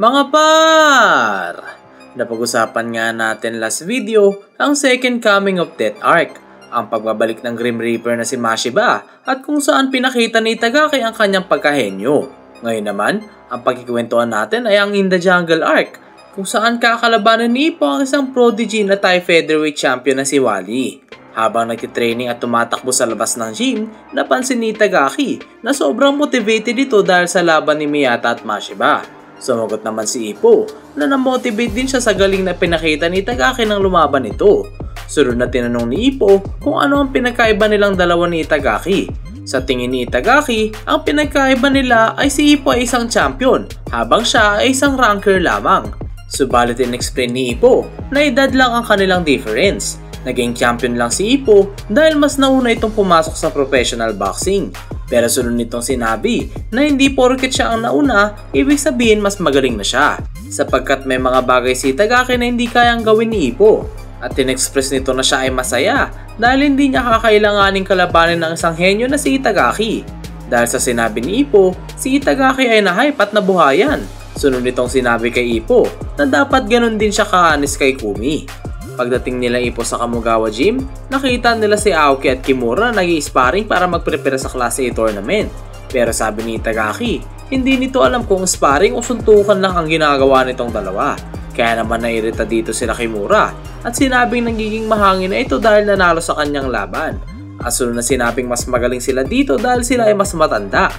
Mga par! Napag-usapan nga natin last video ang second coming of Death Arc, ang pagbabalik ng Grim Reaper na si Mashiba at kung saan pinakita ni Itagaki ang kanyang pagkahenyo. Ngayon naman, ang pagkikwentuhan natin ay ang In the Jungle Arc, kung saan kakalabanan ni Ippo ang isang prodigy na Thai Featherweight Champion na si Wally. Habang nagtitraining at tumatakbo sa labas ng gym, napansin ni Itagaki na sobrang motivated ito dahil sa laban ni Miyata at Mashiba. Sumagot naman si Ippo na namotivate din siya sa galing na pinakita ni Itagaki ng lumaban ito. Sunod na tinanong ni Ippo kung ano ang pinagkaiba nilang dalawa ni Itagaki. Sa tingin ni Itagaki, ang pinagkaiba nila ay si Ippo ay isang champion habang siya ay isang ranker lamang. Subalit in-explain ni Ippo na edad lang ang kanilang difference. Naging champion lang si Ippo dahil mas nauna itong pumasok sa professional boxing. Pero sunod nitong sinabi na hindi porket siya ang nauna, ibig sabihin mas magaling na siya. Sapagkat may mga bagay si Itagaki na hindi kayang gawin ni Ippo. At in-express nito na siya ay masaya dahil hindi niya kakailanganing kalabanin ng isang henyo na si Itagaki. Dahil sa sinabi ni Ippo, si Itagaki ay nahype at nabuhayan. Sunod nitong sinabi kay Ippo na dapat ganun din siya kaanis kay Kumi. Pagdating nila Ippo sa Kamugawa Gym, nakita nila si Aoki at Kimura na nag-i-sparring para magprepare sa Class A tournament. Pero sabi ni Itagaki, hindi nito alam kung sparring o suntukan lang ang ginagawa nitong dalawa. Kaya naman nairita dito sila Kimura at sinabing nagiging mahangin na ito dahil nanalo sa kanyang laban. At sunod na sinabing mas magaling sila dito dahil sila ay mas matanda.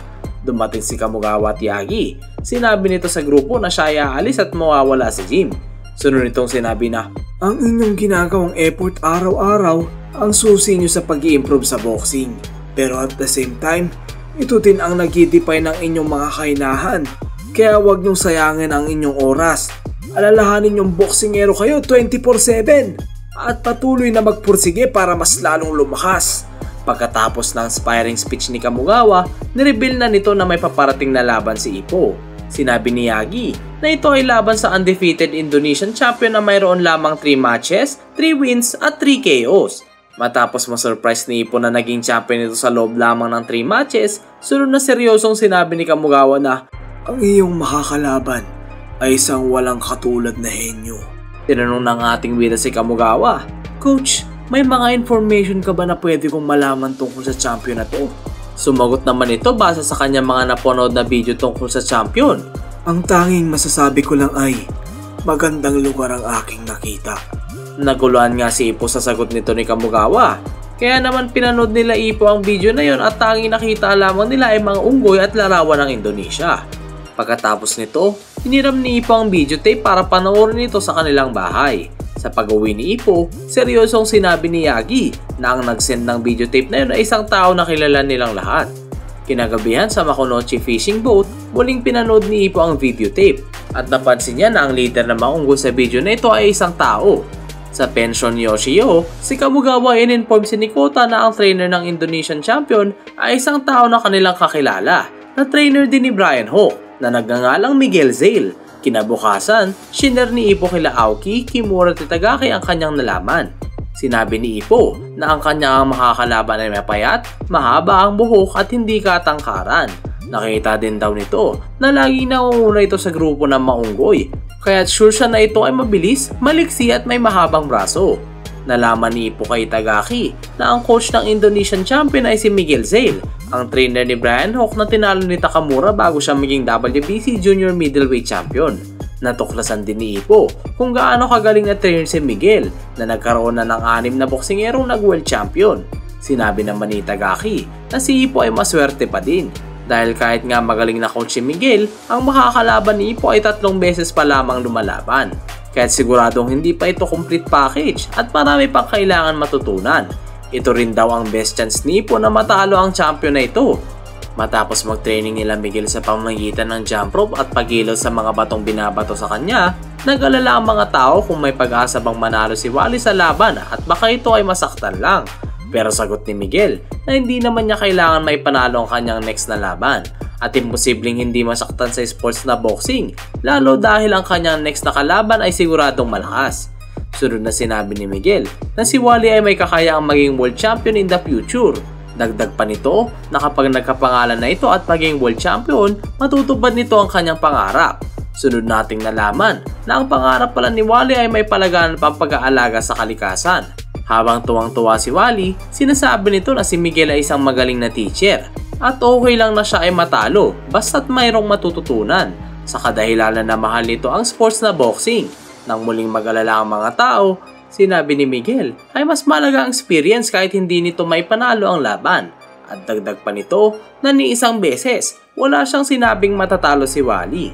Dumating si Kamugawa at Yagi. Sinabi nito sa grupo na siya ay aalis at mawawala sa gym. Sunod nitong sinabi na, ang inyong ginagawang effort araw-araw ang susi nyo sa pag-i-improve sa boxing. Pero at the same time, ito din ang nag-i-define ng inyong mga kainahan. Kaya huwag nyong sayangin ang inyong oras. Alalahanin yung boksingero kayo 24/7 at patuloy na magpursige para mas lalong lumakas. Pagkatapos ng inspiring speech ni Kamugawa, nireveal na nito na may paparating na laban si Ippo. Sinabi ni Yagi na ito ay laban sa undefeated Indonesian champion na mayroon lamang 3 matches, 3 wins at 3 KOs. Matapos ma-surprise ni Ippo na naging champion ito sa loob lamang ng 3 matches, sunod na seryosong sinabi ni Kamugawa na, ang iyong makakalaban ay isang walang katulad na henyo. Tinanong ng ating bida si Kamugawa, Coach, may mga information ka ba na pwede kong malaman tungkol sa champion na to? Sumagot naman ito base sa kanyang mga napanood na video tungkol sa champion. Ang tanging masasabi ko lang ay, magandang lugar ang aking nakita. Naguluhan nga si Ippo sa sagot nito ni Kamugawa. Kaya naman pinanood nila Ippo ang video na yon at tanging nakita lamang nila ay mga unggoy at larawan ng Indonesia. Pagkatapos nito, hiniram ni Ippo ang videotape para panoorin ito sa kanilang bahay. Sa pag-uwi ni Ippo, seryosong sinabi ni Yagi na ang nag-send ng videotape na yun ay isang tao na kilala nilang lahat. Kinagabihan sa Makunochi fishing boat, muling pinanood ni Ippo ang videotape at napansin niya na ang leader na maunggo sa video na ito ay isang tao. Sa Pension Yoshio, si Kamugawa in-inform si Nikota na ang trainer ng Indonesian champion ay isang tao na kanilang kakilala na trainer din ni Brian Hook na nagngangalang Miguel Zale. Kinabukasan, shinare ni Ippo kila Aoki, Kimura at Itagaki ang kanyang nalaman. Sinabi ni Ippo na ang kanyang makakalaban ay mapayat, mahaba ang buhok at hindi katangkaran. Nakita din daw nito na laging nangunguna ito sa grupo ng maunggoy, kaya't sure siya na ito ay mabilis, maliksi at may mahabang braso. Nalaman ni Ippo kay Itagaki na ang coach ng Indonesian champion ay si Miguel Zale, ang trainer ni Brian Hook na tinalo ni Takamura bago siya maging WBC Junior Middleweight Champion. Natuklasan din ni Ippo kung gaano kagaling na trainer si Miguel na nagkaroon na ng 6 na boksingerong nag-world champion. Sinabi naman ni Itagaki na si Ippo ay maswerte pa din dahil kahit nga magaling na coach si Miguel, ang makakalaban ni Ippo ay 3 beses pa lamang lumalaban. Kaya't siguradong hindi pa ito complete package at marami pang kailangan matutunan. Ito rin daw ang best chance ni Ippo na matalo ang champion na ito. Matapos mag-training nila Miguel sa pamamagitan ng jump rope at pagilot sa mga batong binabato sa kanya, nag-alala ang mga tao kung may pag-asa bang manalo si Wally sa laban at baka ito ay masaktan lang. Pero sagot ni Miguel na hindi naman niya kailangan may panalo ang kanyang next na laban at imposibleng hindi masaktan sa sports na boxing, lalo dahil ang kanyang next na kalaban ay siguradong malakas. Sunod na sinabi ni Miguel na si Wally ay may kakayaang maging world champion in the future. Dagdag pa nito na kapag nagkapangalan na ito at maging world champion, matutupad nito ang kanyang pangarap. Sunod nating nalaman na ang pangarap pala ni Wally ay may palaganan pang pag-aalaga sa kalikasan. Habang tuwang-tuwa si Wally, sinasabi nito na si Miguel ay isang magaling na teacher at okay lang na siya ay matalo basta't mayroong matututunan sa kadahilanan na mahal nito ang sports na boxing. Nang muling mag-alala ang mga tao, sinabi ni Miguel ay mas malaga ang experience kahit hindi nito may panalo ang laban. At dagdag pa nito na ni isang beses wala siyang sinabing matatalo si Wally.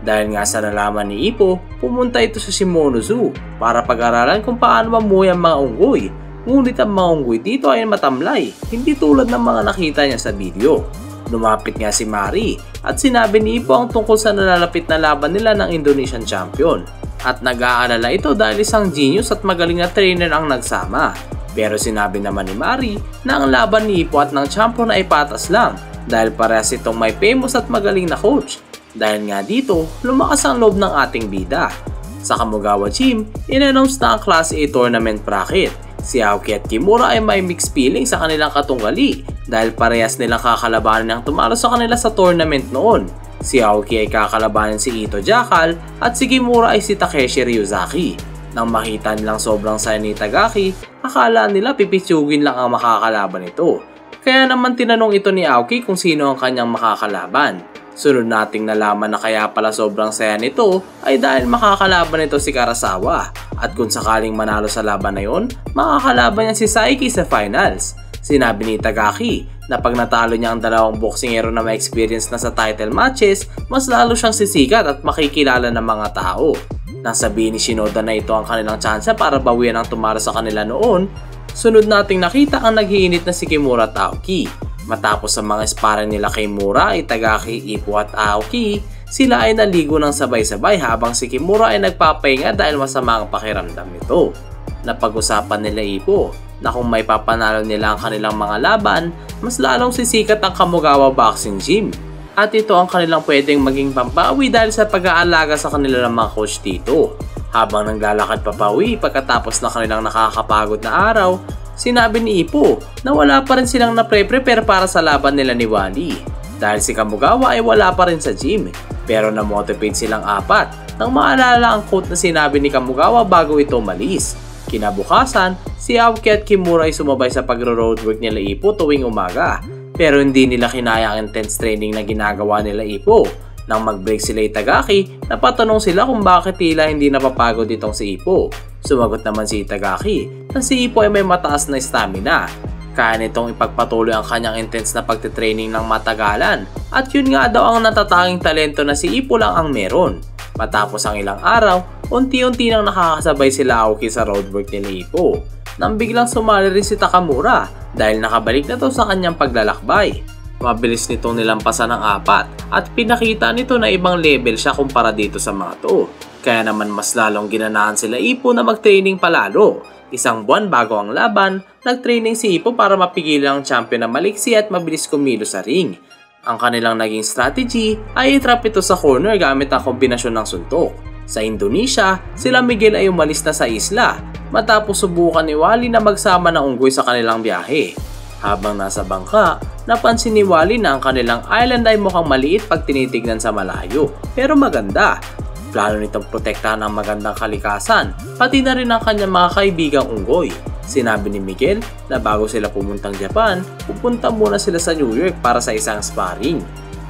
Dahil nga sa nalaman ni Ipo, pumunta ito sa Shimono Zoo para pag-aralan kung paano mamuhay ang mga unggoy. Ngunit ang mga unggoy dito ay matamlay, hindi tulad ng mga nakita niya sa video. Lumapit nga si Mari at sinabi ni Ipo ang tungkol sa nalalapit na laban nila ng Indonesian champion. At nag-aalala ito dahil isang genius at magaling na trainer ang nagsama. Pero sinabi naman ni Mari na ang laban ni Ipo at ng champion ay patas lang dahil parehas itong may famous at magaling na coach. Dahil nga dito, lumakas ang loob ng ating bida. Sa Kamogawa Gym, in-announce na ang Class A tournament bracket. Si Aoki at Kimura ay may mixed feeling sa kanilang katunggali dahil parehas nilang kakalabanin ang tumalo sa kanila sa tournament noon. Si Aoki ay kakalabanin si Ito Jackal at si Kimura ay si Takeshi Ryuzaki. Nang makita nilang sobrang saya ni Tagaki, akala nila pipitsugin lang ang makakalaban ito. Kaya naman tinanong ito ni Aoki kung sino ang kanyang makakalaban. Sunod nating nalaman na kaya pala sobrang saya nito ay dahil makakalaban nito si Karasawa. At kung sakaling manalo sa laban na yon, makakalaban niya si Saiki sa finals. Sinabi ni Tagaki na pag natalo niya ang dalawang boksingero na may experience na sa title matches, mas lalo siyang sisikat at makikilala ng mga tao. Nasabihin ni Shinoda na ito ang kanilang tsansa para bawian ang tumalo sa kanila noon. Sunod nating nakita ang naghiinit na si Kimura at Aoki. Matapos ang mga sparring nila kay Mura, Itagaki, Ipo at Aoki, sila ay naligo ng sabay-sabay habang si Kimura ay nagpapahinga dahil masama ang pakiramdam nito. Napag-usapan nila Ipo na kung may papanalo nila ang kanilang mga laban, mas lalong sisikat ang Kamogawa Boxing Gym. At ito ang kanilang pwedeng maging pampawi dahil sa pag-aalaga sa kanila ng mga coach dito. Habang naglalakad papawi pagkatapos na kanilang nakakapagod na araw, sinabi ni Ipo na wala pa rin silang na-prepare para sa laban nila ni Wally. Dahil si Kamogawa ay wala pa rin sa gym, pero na-motivate silang apat nang maalala ang quote na sinabi ni Kamogawa bago ito malis. Kinabukasan, si Aoki at Kimura ay sumabay sa pagro-roadwork nila Ipo tuwing umaga, pero hindi nila kinaya ang intense training na ginagawa nila Ipo. Nang mag-break sila Itagaki, napatanong sila kung bakit tila hindi napapagod itong si Ipo. Sumagot naman si Itagaki na si Ipo ay may mataas na stamina. Kaya nitong ipagpatuloy ang kanyang intense na pagtitraining ng matagalan at yun nga daw ang natatanging talento na si Ipo lang ang meron. Matapos ang ilang araw, unti-unti nang nakakasabay sila Aoki sa roadwork ni Ipo. Nang biglang sumali rin si Takamura dahil nakabalik na to sa kanyang paglalakbay. Mabilis nitong nilampasan ng apat at pinakita nito na ibang level siya kumpara dito sa mga to. Kaya naman mas lalong ginanahan sila Ipo na mag-training palalo. Isang buwan bago ang laban, nag-training si Ipo para mapigilan ang champion na maliksi at mabilis kumilos sa ring. Ang kanilang naging strategy ay itrap ito sa corner gamit ang kombinasyon ng suntok. Sa Indonesia, sila Miguel ay umalis na sa isla matapos subukan ni Wally na magsama ng unggoy sa kanilang biyahe. Habang nasa bangka, napansin ni Wally na ang kanilang island ay mukhang maliit pag tinitignan sa malayo, pero maganda. Plano nitong protektahan ang magandang kalikasan, pati na rin ang kanyang mga kaibigang unggoy. Sinabi ni Miguel na bago sila pumuntang Japan, pupunta muna sila sa New York para sa isang sparring.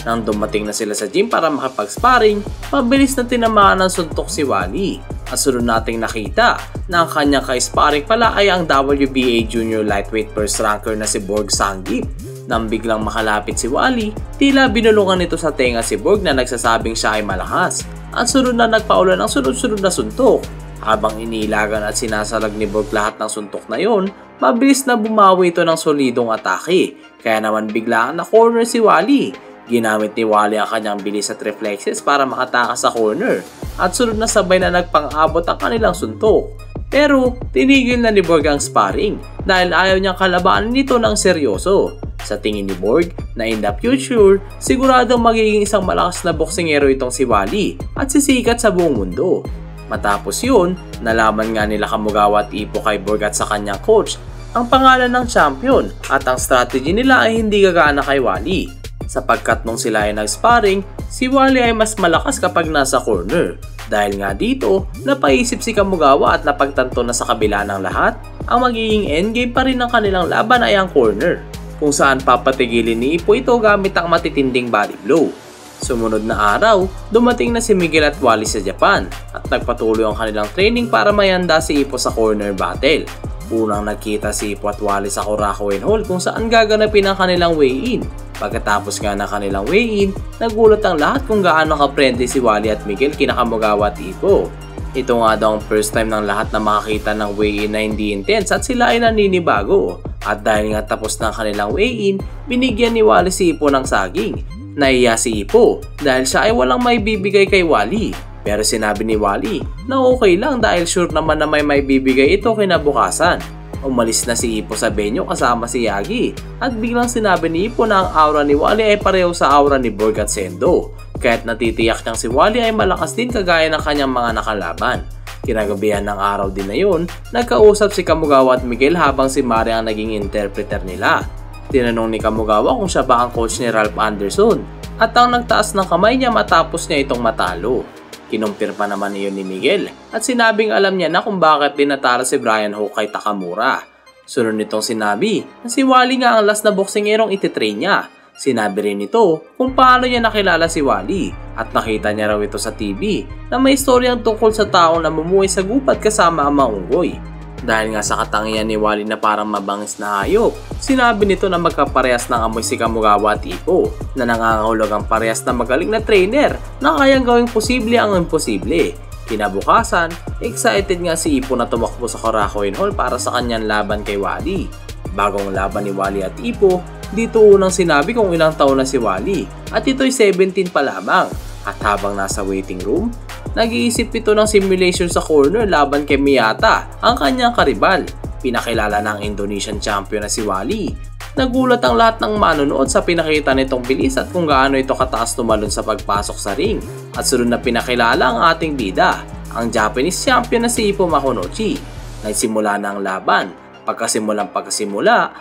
Nang dumating na sila sa gym para makapag-sparring, mabilis na tinamaan ng suntok si Wally. At sunod nating nakita na ang kanyang ka-sparring pala ay ang WBA Junior Lightweight First Ranker na si Borg Sanggip. Nang biglang makalapit si Wally, tila binulungan nito sa tenga si Borg na nagsasabing siya ay malakas. At sunod na nagpaulan ang sunod-sunod na suntok. Habang inilagan at sinasalag ni Borg lahat ng suntok na yon, mabilis na bumawi ito ng solidong atake. Kaya naman biglaan na corner si Wally. Ginamit ni Wally ang kanyang bilis at reflexes para makatakas sa corner at sunod na sabay na nagpang-abot ang kanilang suntok. Pero tinigil na ni Borg ang sparring dahil ayaw niyang kalabanan nito ng seryoso. Sa tingin ni Borg na in the future, siguradong magiging isang malakas na boksingero itong si Wally at sisikat sa buong mundo. Matapos yun, nalaman nga nila Kamogawa at Ipo kay Borg at sa kanyang coach ang pangalan ng champion at ang strategy nila ay hindi gagana kay Wally. Sapagkat nung sila ay nag-sparring, si Wally ay mas malakas kapag nasa corner. Dahil nga dito, napaisip si Kamugawa at napagtanto na sa kabila ng lahat, ang magiging endgame pa rin ng kanilang laban ay ang corner, kung saan papatigilin ni Ipo ito gamit ang matitinding body blow. Sumunod na araw, dumating na si Miguel at Wally sa Japan at nagpatuloy ang kanilang training para mayanda si Ipo sa corner battle. Unang nagkita si Ipo at Wally sa Korakuen Hall kung saan gaganapin ang kanilang weigh-in. Pagkatapos nga ng kanilang weigh-in, nagulat ang lahat kung gaano ka-friendly si Wally at Miguel kina Kamugawa at Ipo. Ito nga daw ang first time ng lahat na makakita ng weigh-in na hindi intense at sila ay naninibago. At dahil nga tapos ng kanilang weigh-in, binigyan ni Wally si Ipo ng saging. Nahiya si Ipo dahil siya ay walang may bibigay kay Wally. Pero sinabi ni Wally na okay lang dahil sure naman na may bibigay ito kinabukasan. Umalis na si Ipo sa venue kasama si Yagi at biglang sinabi ni Ipo na ang aura ni Wally ay pareho sa aura ni Borg at Sendo. Kahit natitiyak niyang si Wally ay malakas din kagaya ng kanyang mga nakalaban. Kinagabihan ng araw din na yun, nagkausap si Kamugawa at Miguel habang si Mari ang naging interpreter nila. Tinanong ni Kamugawa kung siya ba ang coach ni Ralph Anderson at ang nagtaas ng kamay niya matapos niya itong matalo. Kinumpirma naman iyon ni Miguel at sinabing alam niya na kung bakit dinatalo si Brian Hook kay Takamura. Sunod nitong sinabi na si Wally nga ang last na boksingerong ititrain niya. Sinabi rin nito kung paano niya nakilala si Wally at nakita niya raw ito sa TV na may istoryang tungkol sa taong namumuhay sa gubat kasama ang maunggoy. Dahil nga sa katangian ni Wally na parang mabangis na hayop, sinabi nito na magkaparehas ng amoy si Kamugawa at Ipo na nangangahulog ang parehas na magaling na trainer na kayang gawing posible ang imposible. Kinabukasan, excited nga si Ipo na tumakbo sa Korakuen Hall para sa kanyang laban kay Wally. Bagong laban ni Wally at Ipo, dito unang sinabi kung ilang taon na si Wally at ito'y 17 pa lamang. At habang nasa waiting room, nag-iisip ito ng simulation sa corner laban kay Miyata, ang kanyang karibal. Pinakilala ng Indonesian champion na si Wally. Nagulat ang lahat ng manonood sa pinakita nitong bilis at kung gaano ito kataas tumalon sa pagpasok sa ring. At sunod na pinakilala ang ating bida, ang Japanese champion na si Ippo Makunouchi. Nagsimula na ang laban. Pagkasimula,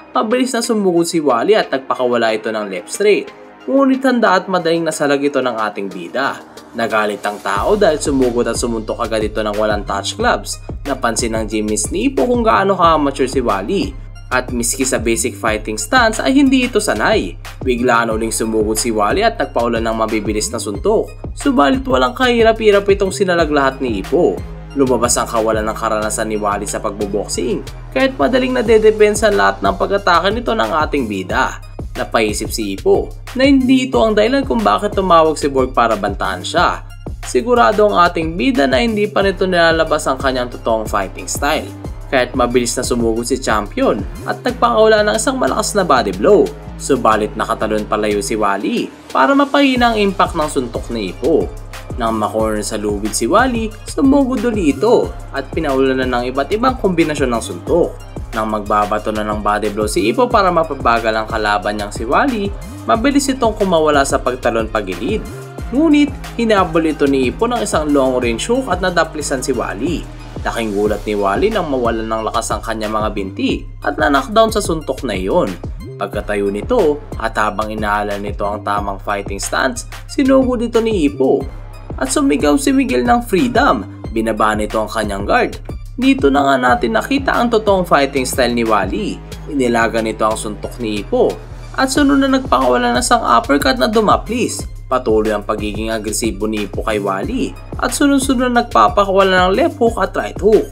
mabilis na sumugod si Wally at nagpakawala ito ng left straight. Ngunit handa at madaling nasalag ito ng ating bida. Nagalit ang tao dahil sumugod at sumuntok agad ito ng walang touch gloves. Napansin ng gymnast ni Ippo kung gaano ka-amateur si Wally. At miski sa basic fighting stance ay hindi ito sanay. Biglaan uling sumugod si Wally at nagpaulan ng mabibilis na suntok. Subalit walang kahirap-hirap itong sinalag lahat ni Ippo. Lumabas ang kawalan ng karanasan ni Wally sa pagboboxing. Kahit madaling nadedepensa lahat ng pag-atake nito ng ating bida. Napaisip si Ippo na hindi ito ang dahilan kung bakit tumawag si Borg para bantaan siya. Sigurado ang ating bida na hindi pa nito nilalabas ang kanyang totoong fighting style. Kahit mabilis na sumugod si champion at nagpakawala ng isang malakas na body blow. Subalit nakatalon palayo si Wally para mapahina ang impact ng suntok ni Ippo. Nang makorner sa lubid si Wally, sumugod uli ito at pinaulanan ng iba't ibang kombinasyon ng suntok. Nang magbabato na ng body blow si Ippo para mapabagal ang kalaban niyang si Wally, mabilis itong kumawala sa pagtalon pagilid. Ngunit, hinabol ito ni Ippo ng isang long range hook at nadaplisan si Wally. Laking gulat ni Wally nang mawalan ng lakas ang kanyang mga binti at na-knockdown sa suntok na iyon. Pagkatayo nito at habang inaalan nito ang tamang fighting stance, sinugod ito ni Ippo. At sumigaw si Miguel ng freedom, binaba nito ang kanyang guard. Dito na nga natin nakita ang totoong fighting style ni Wally. Inilaga nito ang suntok ni Ippo at sunod na nagpakawala ng isang uppercut na dumaplis. Patuloy ang pagiging agresibo ni Ippo kay Wally at sunod-sunod na nagpapakawala ng left hook at right hook.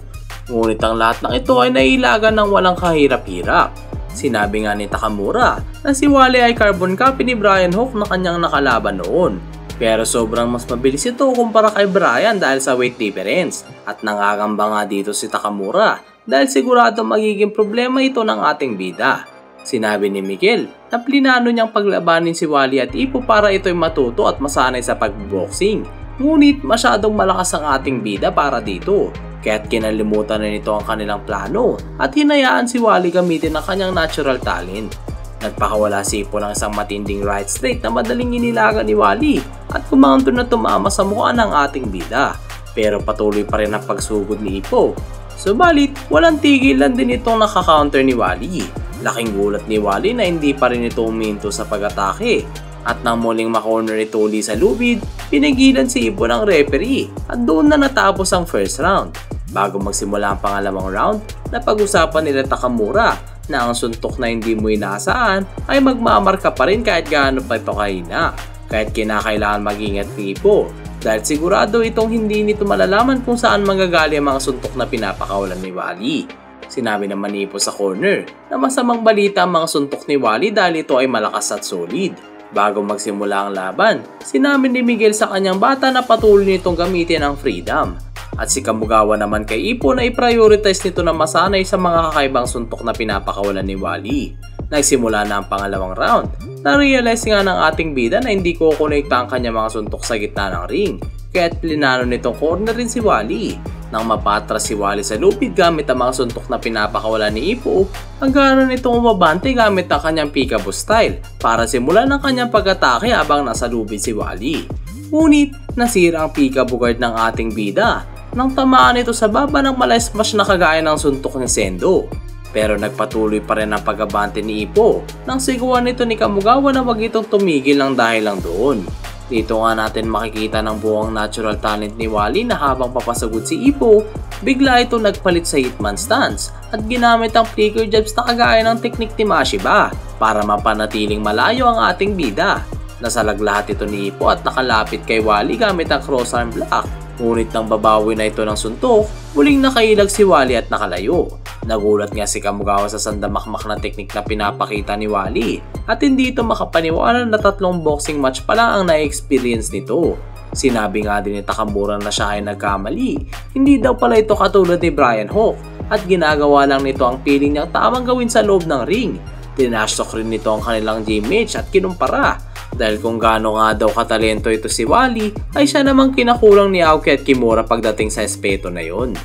Ngunit ang lahat ng ito ay nailagan ng walang kahirap-hirap. Sinabi nga ni Takamura na si Wally ay carbon copy ni Brian Hook na kanyang nakalaban noon. Pero sobrang mas mabilis ito kumpara kay Brian dahil sa weight difference. At nangangamba nga dito si Takamura dahil sigurado magiging problema ito ng ating bida. Sinabi ni Miguel na plinano niyang paglabanin si Wally at Ippo para ito'y matuto at masanay sa pagboboxing. Ngunit masyadong malakas ang ating bida para dito. Kaya't kinalimutan na nito ang kanilang plano at hinayaan si Wally gamitin ang kanyang natural talent. Nagpakawala si Ippo ng isang matinding right straight na madaling inilaga ni Wally at kumounter na tumama sa mukha ng ating bida. Pero patuloy pa rin ang pagsugod ni Ippo. Subalit, walang tigilan din itong nakaka-counter ni Wally. Laking gulat ni Wally na hindi pa rin ito uminto sa pag-atake. At nang muling makorner ni Tuli sa lubid, pinigilan si Ippo ng referee at doon na natapos ang first round. Bago magsimula ang pangalawang round, napag-usapan nila Takamura na ang suntok na hindi mo inaasahan ay magmamarka pa rin kahit gaano pa ito kahina. Kahit kinakailangan mag-ingat ni Ippo dahil sigurado itong hindi nito malalaman kung saan manggagaling ang mga suntok na pinapakawalan ni Wally. Sinabi naman ni Ippo sa corner na masamang balita ang mga suntok ni Wally dahil ito ay malakas at solid. Bago magsimula ang laban, sinabi ni Miguel sa kanyang bata na patuloy nitong gamitin ang freedom. At si Kamugawa naman kay Ippo na i-prioritize nito na masanay sa mga kakaibang suntok na pinapakawalan ni Wally. Nagsimula na ang pangalawang round. Na-realize nga ng ating bida na hindi kukonekta ang kanyang mga suntok sa gitna ng ring. Kaya't plinano nitong corner rin si Wally. Nang mapatras si Wally sa lupit gamit ang mga suntok na pinapakawalan ni Ippo, hanggang nitong umabante gamit ang kanyang peekaboo style para simulan ang kanyang pag-atake habang nasa lupit si Wally. Ngunit nasira ang peekaboo guard ng ating bida nang tamaan ito sa baba ng malay-smash na kagaya ng suntok ni Sendo. Pero nagpatuloy pa rin ang pag-abante ni Ippo nang siguan nito ni Kamugawa na wag itong tumigil ng dahil lang doon. Dito nga natin makikita ng buong natural talent ni Wally na habang papasagod si Ippo, bigla ito nagpalit sa hitman stance at ginamit ang flicker jabs na kagaya ng teknik ni Mashiba para mapanatiling malayo ang ating bida. Nasalag lahat ito ni Ippo at nakalapit kay Wally gamit ang crossarm block. Ngunit nang babawi na ito ng suntok, muling nakailag si Wally at nakalayo. Nagulat nga si Kamugawa sa sandamakmak na teknik na pinapakita ni Wally at hindi ito makapaniwala na 3 boxing match pala ang na-experience nito. Sinabi nga din ni Takamura na siya ay nagkamali. Hindi daw pala ito katulad ni Brian Hook at ginagawa lang nito ang feeling niyang tamang gawin sa loob ng ring. Tinashtok rin nito ang kanilang gym mates at kinumpara. Dahil kung gaano nga daw katalento ito si Wally ay siya namang kinakulang ni Aoki at Kimura pagdating sa espeto na yon.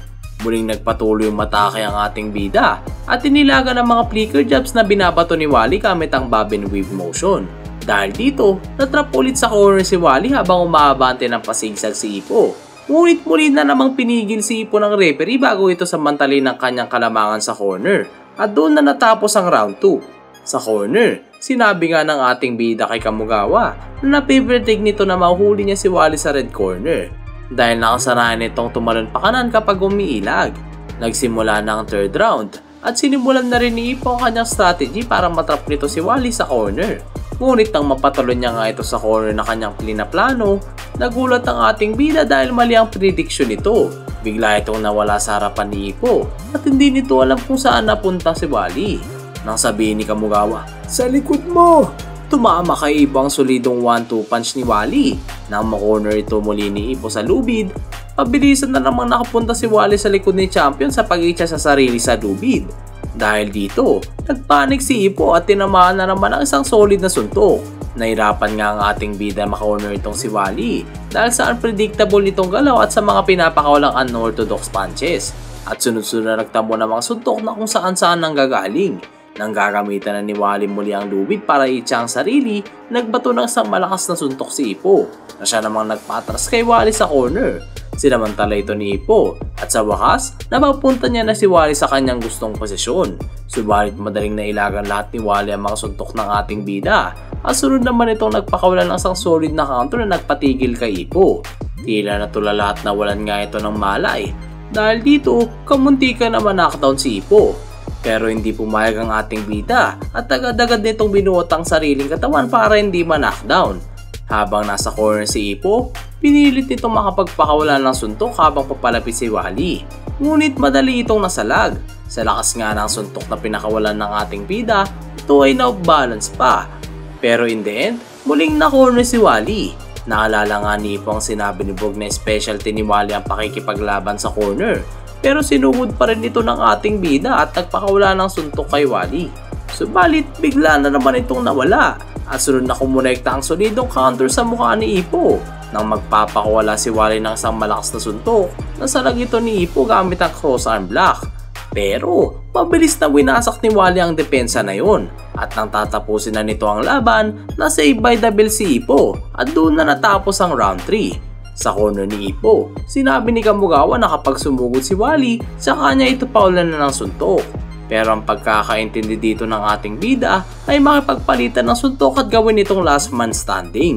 Muling nagpatuloy yung matake ang ating bida at inilaga ng mga flicker jabs na binabato ni Wally gamit ang bob and weave motion. Dahil dito, natrap ulit sa corner si Wally habang umaabante ng pasigsag si Ippo. Ngunit muli na namang pinigil si Ippo ng referee bago ito samantalin ng kanyang kalamangan sa corner at doon na natapos ang round 2. Sa corner, sinabi nga ng ating bida kay Kamugawa na na-favorite nito na mahuhuli niya si Wally sa red corner. Dahil nakasanayan nitong tumalon pa kanan kapag umiilag. Nagsimula na ang third round at sinimulan na rin ni Ippo ang kanyang strategy para matrap nito si Wally sa corner. Ngunit nang mapatalo niya nga ito sa corner na kanyang plano, nagulat ang ating bida dahil mali ang prediction nito. Bigla itong nawala sa harapan ni Ippo at hindi nito alam kung saan napunta si Wally. Nang sabihin ni Kamugawa, "Sa likod mo!" Tumama kay Ippo ang solidong 1-2 punch ni Wally. Nang makorner ito muli ni Ippo sa lubid, pabilisan na namang nakapunta si Wally sa likod ni champion sa pag-itcha sa sarili sa lubid. Dahil dito, nagpanik si Ippo at tinamaan na naman ang isang solid na suntok. Nahirapan nga ang ating bida makorner itong si Wally dahil sa unpredictable nitong galaw at sa mga pinapakawalang unorthodox punches. At sunod-sunod na nagtamo ng mga suntok na kung saan-saan nang gagaling. Nang gagamitan na ni Wally muli ang lubid para itcha ang sarili, nagbato ng isang malakas na suntok si Ippo na siya namang nagpatras kay Wally sa corner. Sinamantala ito ni Ippo at sa wakas, napapunta niya na si Wally sa kanyang gustong posisyon. Subalit madaling nailagan lahat ni Wally ang mga suntok ng ating bida at sunod naman itong nagpakawalan ng isang solid na counter na nagpatigil kay Ippo. Tila natula lahat na walan nga ito ng malay. Dahil dito, kamuntikan na knockdown si Ippo. Pero hindi pumayag ang ating bida at agad-agad nitong binuot ang sariling katawan para hindi ma-knockdown. Habang nasa corner si Ippo, pinilit nitong makapagpakawala ng suntok habang papalapit si Wally. Ngunit madali itong nasalag. Sa lakas nga ng suntok na pinakawalan ng ating bida, ito ay na-balance pa. Pero in the end, muling na-corner si Wally. Naalala nga ni Ippo ang sinabi ni Bog na specialty ni Wally ang pakikipaglaban sa corner. Pero sinugod pa rin ito ng ating bida at nagpakawala ng suntok kay Wally. Subalit bigla na naman itong nawala at sunod na kumonekta ang solidong counter sa mukha ni Ippo. Nang magpapakawala si Wally ng isang malakas na suntok, nasalag ito ni Ippo gamit ang crossarm block. Pero mabilis na winasak ni Wally ang depensa na yon at nang tatapusin na nito ang laban, na-save by the bell si Ippo at doon na natapos ang round 3. Sa corner ni Ippo, sinabi ni Kamugawa na kapag sumugod si Wally, sa kanya ito paulan na ng suntok. Pero ang pagkakaintindi dito ng ating bida ay makipagpalitan ng suntok at gawin itong last man standing.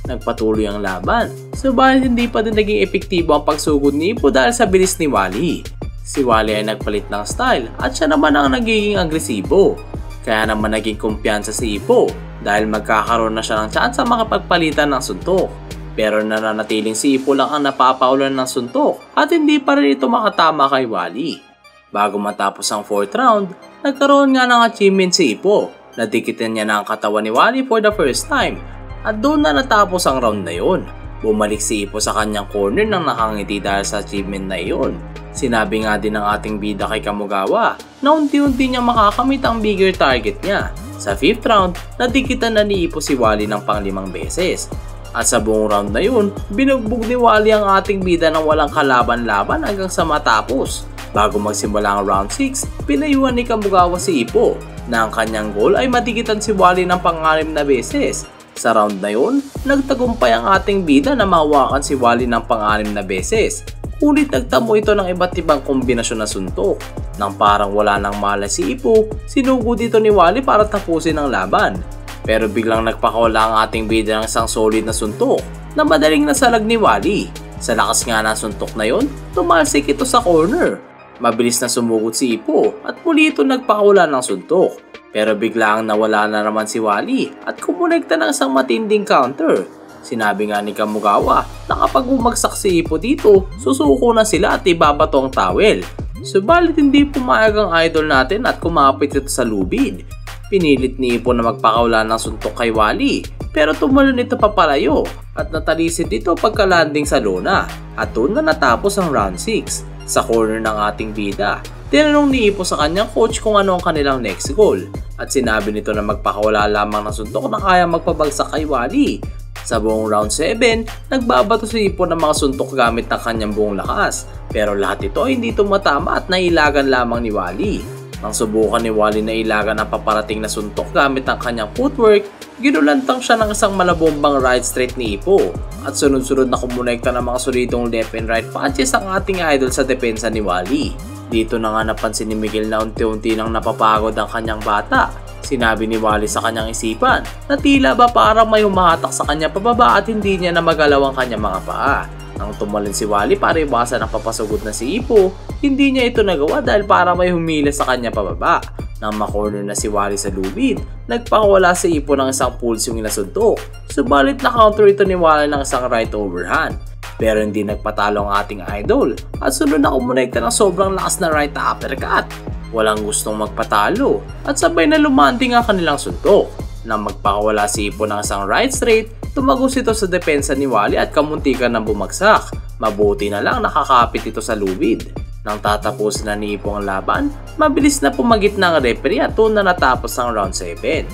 Nagpatuloy ang laban, subalit hindi pa din naging epektibo ang pagsugod ni Ipo dahil sa bilis ni Wally. Si Wally ay nagpalit ng style at siya naman ang nagiging agresibo. Kaya naman naging kumpiyansa si Ipo dahil magkakaroon na siya ng tsansa makapagpalitan ng suntok. Pero nananatiling si Ipo lang ang napapaulan ng suntok at hindi pa rin ito makatama kay Wally. Bago matapos ang 4th round, nagkaroon nga ng achievement si Ipo. Nadikitan niya na ang katawan ni Wally for the first time at doon na natapos ang round na yun. Bumalik si Ipo sa kanyang corner nang nakangiti dahil sa achievement na iyon. Sinabi nga din ng ating bida kay Kamugawa na unti-unti niyang makakamit ang bigger target niya. Sa 5th round, nadikitan na ni Ipo si Wally ng pang-5 beses. At sa buong round na yun, binugbog ni Wally ang ating bida ng walang kalaban-laban hanggang sa matapos. Bago magsimula ang round 6, pinayuhan ni Kamugawa si Ipo na ang kanyang goal ay madikitan si Wally ng pang-6 na beses. Sa round na yun, nagtagumpay ang ating bida na mahawakan si Wally ng pang-6 na beses. Ngunit nagtamo ito ng iba't ibang kombinasyon na suntok. Nang parang wala nang malay si Ipo, sinugod ito ni Wally para tapusin ang laban. Pero biglang nagpakawala ang ating bida ng isang solid na suntok na madaling nasalag ni Wally. Sa lakas nga ng suntok na yon, tumalsik ito sa corner. Mabilis na sumugod si Ipo at muli ito nagpakawala ng suntok. Pero biglang nawala na naman si Wally at kumonekta ng isang matinding counter. Sinabi nga ni Kamugawa na kapag bumagsak si Ipo dito, susuko na sila at ibabato ang towel. Subalit hindi pumayag ang idol natin at kumapit ito sa lubid. Pinilit ni Ipo na magpakawala ng suntok kay Wally pero tumalon ito papalayo at natalisit ito pagka-landing sa lona at doon na natapos ang round 6. Sa corner ng ating bida, tinanong ni Ipo sa kanyang coach kung ano ang kanilang next goal at sinabi nito na magpakawala lamang ng suntok na kaya magpabagsak kay Wally. Sa buong round 7, nagbabato si Ipo ng mga suntok gamit ng kanyang buong lakas pero lahat ito ay hindi tumatama at nailagan lamang ni Wally. Nang subukan ni Wally na ilagan ang paparating na suntok gamit ang kanyang footwork, ginulantang siya ng isang malabombang right straight ni Ipo at sunod-sunod na kumonekta ng mga solidong left and right punches ang ating idol sa depensa ni Wally. Dito na nga napansin ni Miguel na unti-unti nang napapagod ang kanyang bata. Sinabi ni Wally sa kanyang isipan na tila ba parang may humahatak sa kanya pababa at hindi niya na magalaw ang kanyang mga paa. Nang tumalon si Wally para iwasan ang papasugod na si Ipo, hindi niya ito nagawa dahil para may humila sa kanya pababa. Nang makorner na si Wally sa lubid, nagpakawala si Ipo ng isang pulse yung inasuntok. Subalit na-counter ito ni Wally ng isang right overhand. Pero hindi nagpatalo ang ating idol at sunod na kumonekta ng sobrang lakas na right uppercut. Walang gustong magpatalo at sabay na lumanting ang kanilang suntok. Nang magpakawala si Ipo ng isang right straight, tumagos ito sa depensa ni Wally at kamuntikan ng bumagsak. Mabuti na lang nakakapit ito sa lubid. Nang tatapos na ni Ipo ang laban, mabilis na pumagit ng referee at doon na natapos ang round 7.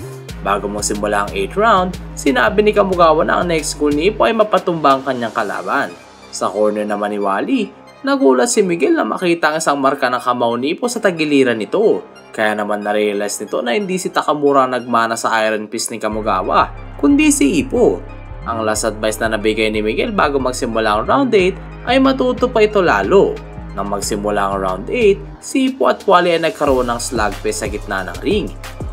Bago magsimula ang 8th round, sinabi ni Kamugawa na ang next goal ni Ipo ay mapatumba ang kanyang kalaban. Sa corner naman ni Wally, nagulat si Miguel na makita ang isang marka ng kamao ni Ipo sa tagiliran nito. Kaya naman na-realize nito na hindi si Takamura nagmana sa Iron Fist ni Kamugawa, kundi si Ipo. Ang last advice na nabigay ni Miguel bago magsimula ang round 8 ay matuto pa ito lalo. Nang magsimula ang round 8, si Ipo at Wally ay nagkaroon ng slugfest sa gitna ng ring.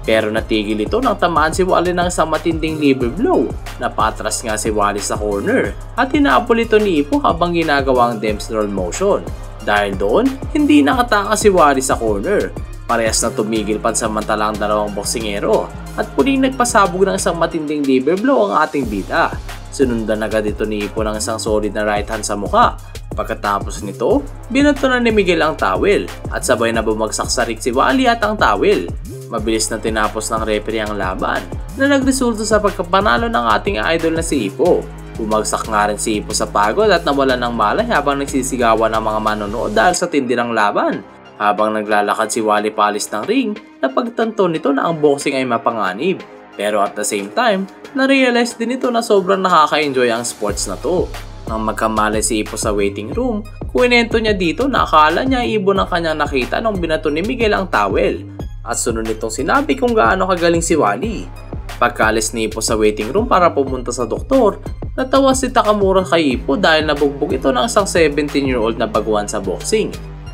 Pero natigil ito nang tamaan si Wally ng isang matinding liver blow. Napatras nga si Wally sa corner at hinapol ito ni Ipo habang ginagawa ang Dempsey roll motion. Dahil doon, hindi nakatakas si Wally sa corner. Parehas na tumigil pansamantala ang dalawang boksingero at muling nagpasabog ng isang matinding liver blow ang ating bida. Sinundan agad ito ni Ipo ng isang solid na right hand sa mukha. Pagkatapos nito, binato na ni Miguel ang towel at sabay na bumagsak sa ring si Wally at ang towel. Mabilis na tinapos ng referee ang laban na nagresulta sa pagkapanalo ng ating idol na si Ipo. Bumagsak nga rin si Ipo sa pagod at nawalan ng malay habang nagsisigawan ng mga manonood dahil sa tindi ng laban. Habang naglalakad si Wally palis ng ring, napagtanto nito na ang boxing ay mapanganib. Pero at the same time, na-realize din ito na sobrang nakaka-enjoy ang sports na to. Nang magkamalay si Ipo sa waiting room, kuwento niya dito na akala niya ibon ang kanyang nakita nung binato ni Miguel ang towel. At sunod nitong sinabi kung gaano kagaling si Wally. Pagkalis ni Ipo sa waiting room para pumunta sa doktor, natawa si Takamura kay Ipo dahil nabugbog ito ng isang 17-year-old na baguhan sa boxing.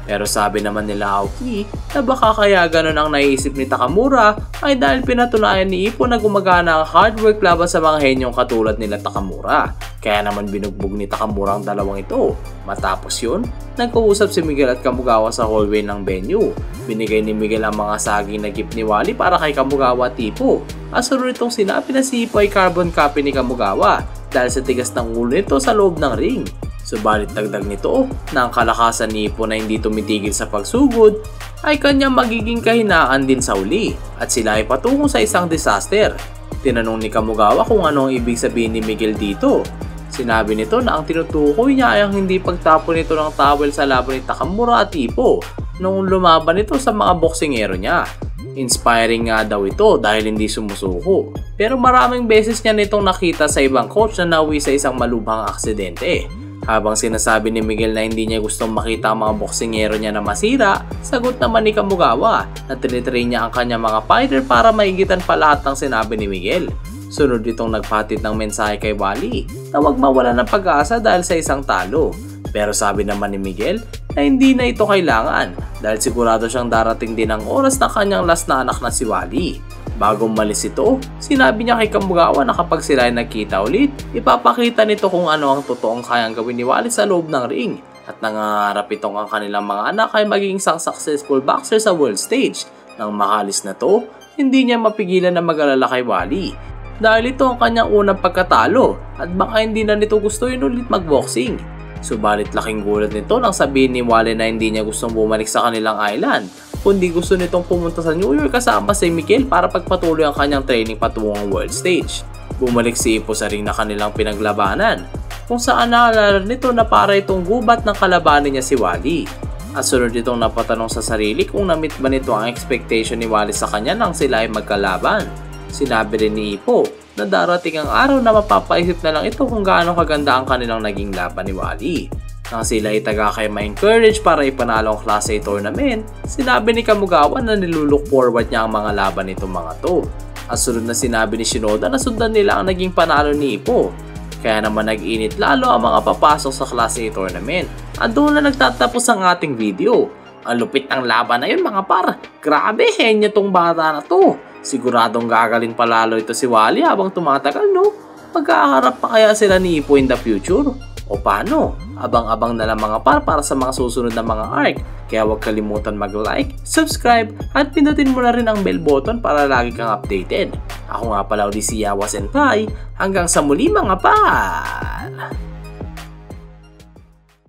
Pero sabi naman nila Aoki na baka kaya ganun ang naisip ni Takamura ay dahil pinatunayan ni Ippo na gumagana ang hard work laban sa mga henyong katulad nila Takamura. Kaya naman binugbog ni Takamura ang dalawang ito. Matapos yun, nagkausap si Miguel at Kamugawa sa hallway ng venue. Binigay ni Miguel ang mga saging na gift ni Wally para kay Kamugawa at Ippo. At sunod itong sinabi na si Ippo ay carbon copy ni Kamugawa dahil sa tigas ng ulo nito sa loob ng ring. Subalit dagdag nito na ang kalakasan ni Ippo na hindi tumitigil sa pagsugod ay kanyang magiging kahinaan din sa uli at sila ay patungo sa isang disaster. Tinanong ni Kamugawa kung ano ang ibig sabihin ni Miguel dito. Sinabi nito na ang tinutukoy niya ay ang hindi pagtapon nito ng towel sa laban ni Takamura at Ippo noong lumaban ito sa mga boksingero niya. Inspiring nga daw ito dahil hindi sumusuko. Pero maraming beses niya nitong nakita sa ibang coach na nawi sa isang malubhang aksidente. Habang sinasabi ni Miguel na hindi niya gustong makita ang mga boksingero niya na masira, sagot naman ni Kamugawa na tinitrain niya ang kanyang mga fighter para maigitan pa lahat ng sinabi ni Miguel. Sunod itong nagpatid ng mensahe kay Wally na huwag mawala ng pag-asa dahil sa isang talo. Pero sabi naman ni Miguel na hindi na ito kailangan dahil sigurado siyang darating din ang oras na kanyang last na anak na si Wally. Bago umalis ito, sinabi niya kay Kamugawa na kapag sila ay nagkita ulit, ipapakita nito kung ano ang totoong kayang gawin ni Wally sa loob ng ring. At nangangarap itong ang kanilang mga anak ay maging isang successful boxer sa world stage. Nang makalis na to, hindi niya mapigilan na mag-alala kay Wally. Dahil ito ang kanyang unang pagkatalo at baka hindi na nito gusto yun ulit magboxing. Subalit laking gulat nito nang sabihin ni Wally na hindi niya gustong bumalik sa kanilang island, kundi gusto nitong pumunta sa New York kasama si Miguel para pagpatuloy ang kanyang training patungong world stage. Bumalik si Ippo sa ring na kanilang pinaglabanan, kung saan naalala nito na para itong gubat ng kalabanin niya si Wally. At sunod itong napatanong sa sarili kung na-meet ba nito ang expectation ni Wally sa kanya nang sila ay magkalaban. Sinabi rin ni Ippo na darating ang araw na mapapaisip na lang ito kung gaano kaganda ang kanilang naging laban ni Wally. Nang sila ay tagakay ma-encourage para ipanalo ang Class A tournament, sinabi ni Kamugawa na nilulook forward niya ang mga laban nitong mga to. At sunod na sinabi ni Shinoda na sundan nila ang naging panalo ni Ippo. Kaya naman nag-init lalo ang mga papasok sa Class A tournament. At doon na nagtatapos ang ating video. Ang lupit ng laban na yun mga par. Grabe, henyo tong bata na to. Siguradong gagaling palalo ito si Wally habang tumatagal, no? Magkakaharap pa kaya sila ni Ippo in the future? O paano? Abang-abang na lang mga par para sa mga susunod na mga arc. Kaya huwag kalimutan mag-like, subscribe, at pindutin mo na rin ang bell button para lagi kang updated. Ako nga pala ulit si Yawa Senpai. Hanggang sa muli mga par!